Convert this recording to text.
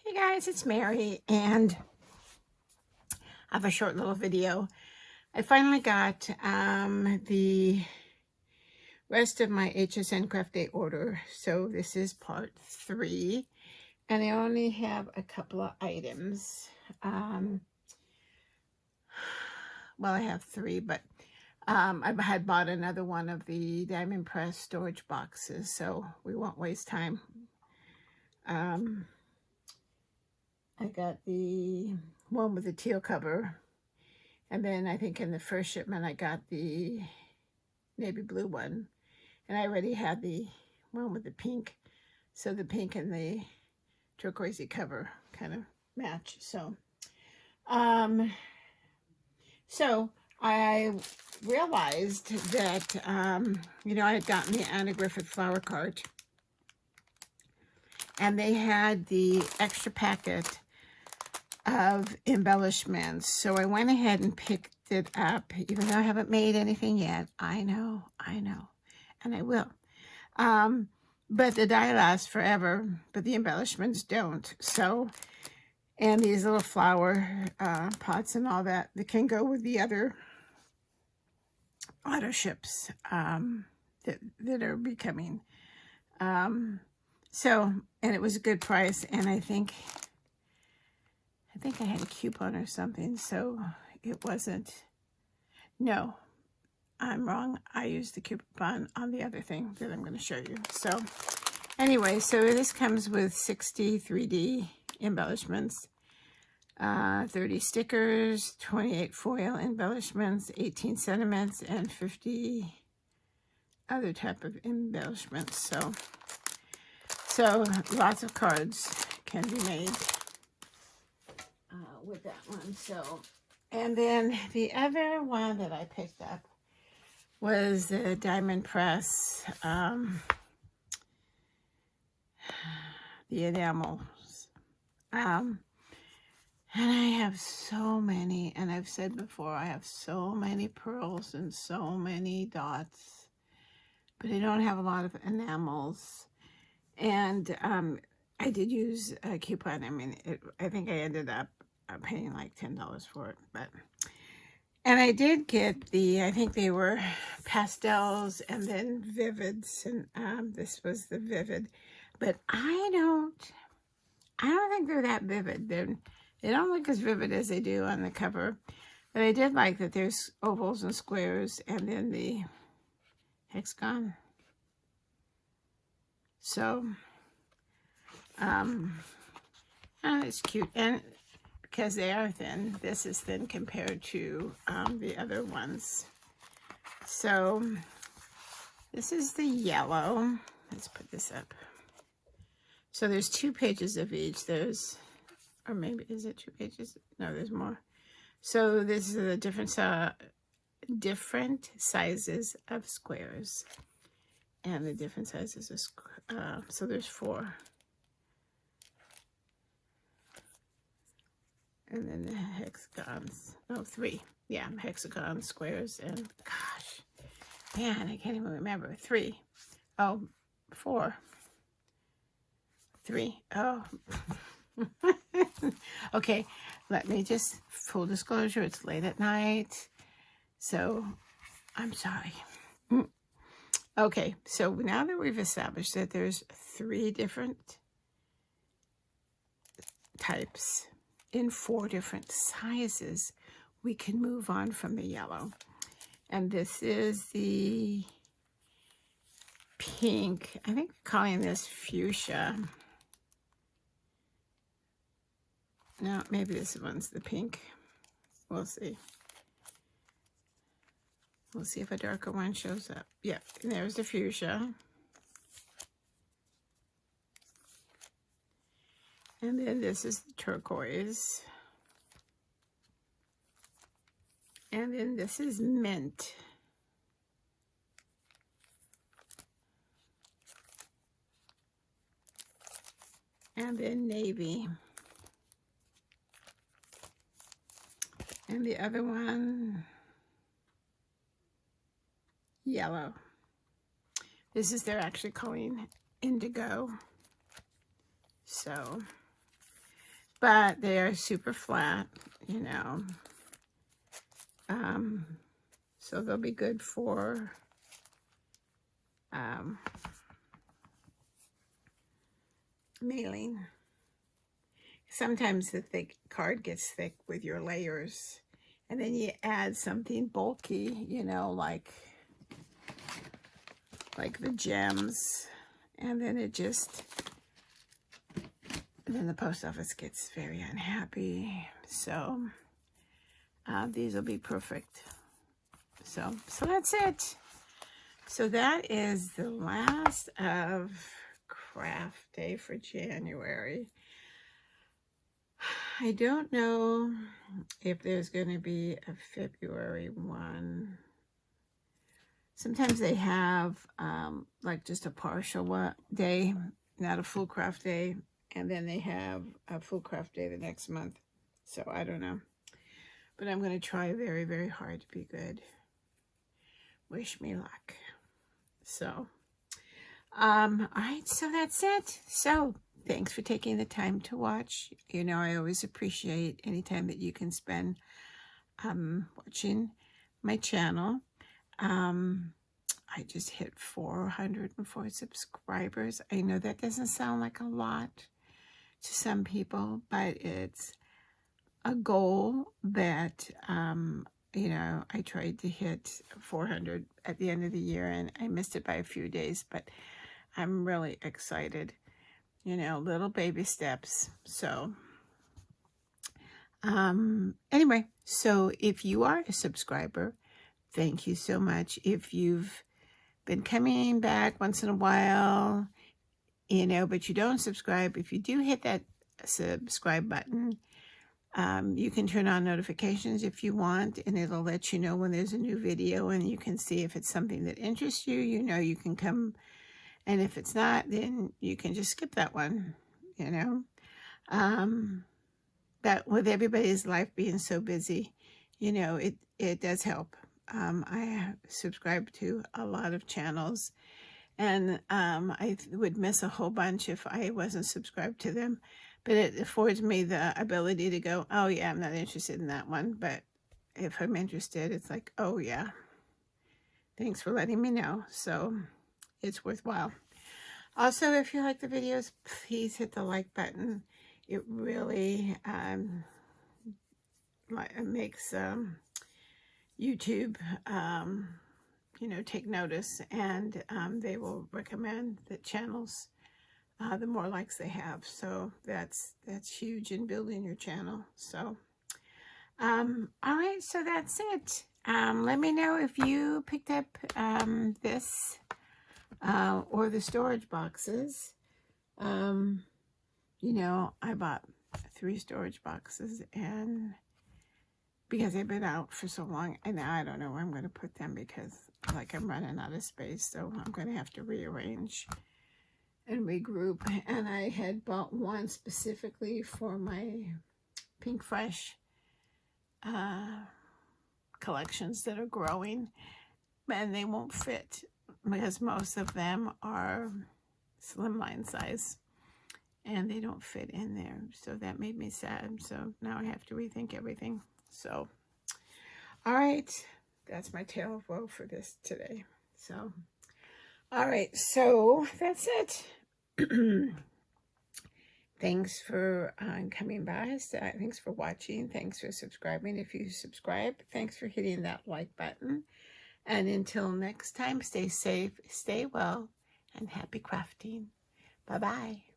Hey guys, it's Mary, and I have a short little video. I finally got the rest of my HSN Craft Day order, so this is part 3, and I only have a couple of items. Well, I have 3, but I had bought another one of the diamond press storage boxes, so we won't waste time. I got the one with the teal cover, and then I think in the first shipment I got the navy blue one, and I already had the one with the pink, so the pink and the turquoisey cover kind of match. So I realized that I had gotten the Anna Griffith flower cart, and they had the extra packet of embellishments. So I went ahead and picked it up, even though I haven't made anything yet. I know, and I will. But the die lasts forever, but the embellishments don't. So, and these little flower pots and all that can go with the other auto ships that are becoming. So, and it was a good price, and I think I had a coupon or something, so it wasn't. No, I'm wrong. I used the coupon on the other thing that I'm going to show you. So anyway, so this comes with 60 3D embellishments, 30 stickers, 28 foil embellishments, 18 sentiments, and 50 other type of embellishments. So lots of cards can be made with that one. So, and then the other one that I picked up was the diamond press, the enamels. And I have so many, and I've said before, I have so many pearls and so many dots, but I don't have a lot of enamels. And I did use a coupon. I mean, I think I ended up paying like $10 for it, and I did get I think they were pastels and then vivids, and this was the vivid, but I don't think they're that vivid. They don't look as vivid as they do on the cover, but I did like that there's ovals and squares and then the hexagon. So it's cute, and because they are thin, this is thin compared to the other ones. So this is the yellow. Let's put this up. So there's 2 pages of each. Or maybe, is it 2 pages? No, there's more. So this is the different sizes of squares, and the different sizes of so there's 4. And then the hexagons, 3. Yeah, hexagon, squares, and gosh, man, I can't even remember. 3. Oh, 4. 3. Oh. Okay, let me just, full disclosure, it's late at night, so I'm sorry. Okay, so now that we've established that there's 3 different types in 4 different sizes, we can move on from the yellow. And this is the pink. I think we're calling this fuchsia. No, maybe this one's the pink. We'll see. We'll see if a darker one shows up. Yep, and there's the fuchsia. And then this is the turquoise. And then this is mint. And then navy. And the other one, yellow. This is, they're actually calling indigo. So but they are super flat, you know. So they'll be good for mailing. Sometimes the thick card gets thick with your layers, and then you add something bulky, you know, like the gems, and then then the post office gets very unhappy. So these will be perfect. So that's it. So that is the last of craft day for January. I don't know if there's going to be a February one. Sometimes they have like just a partial day, not a full craft day, and then they have a full craft day the next month. So I don't know, but I'm going to try very, very hard to be good. Wish me luck. So all right, so that's it. So thanks for taking the time to watch. You know, I always appreciate any time that you can spend watching my channel. I just hit 404 subscribers. I know that doesn't sound like a lot to some people, but it's a goal that, you know, I tried to hit 400 at the end of the year, and I missed it by a few days, but I'm really excited. You know, little baby steps. So anyway, so if you are a subscriber, thank you so much. If you've been coming back once in a while, you know, but you don't subscribe, if you do hit that subscribe button, you can turn on notifications if you want, and it'll let you know when there's a new video, and you can see if it's something that interests you. You know, you can come, and if it's not, then you can just skip that one, you know. But with everybody's life being so busy, you know, it does help. I subscribe to a lot of channels, and I would miss a whole bunch if I wasn't subscribed to them. But it affords me the ability to go, oh yeah, I'm not interested in that one. But if I'm interested, it's like, oh yeah, thanks for letting me know. So it's worthwhile. Also, if you like the videos, please hit the like button. It really makes YouTube, you know, take notice, and they will recommend the channels the more likes they have. So that's huge in building your channel. So all right, so that's it. Let me know if you picked up this or the storage boxes. You know, I bought 3 storage boxes, and because they've been out for so long, and now I don't know where I'm going to put them, because like I'm running out of space, so I'm going to have to rearrange and regroup. And I had bought one specifically for my Pink Fresh collections that are growing, and they won't fit because most of them are slimline size, and they don't fit in there. So that made me sad. So now I have to rethink everything. So, all right, that's my tale of woe for this today. So, all right, so that's it. Thanks for coming by. Thanks for watching. Thanks for subscribing. If you subscribe, thanks for hitting that like button. And until next time, stay safe, stay well, and happy crafting. Bye-bye.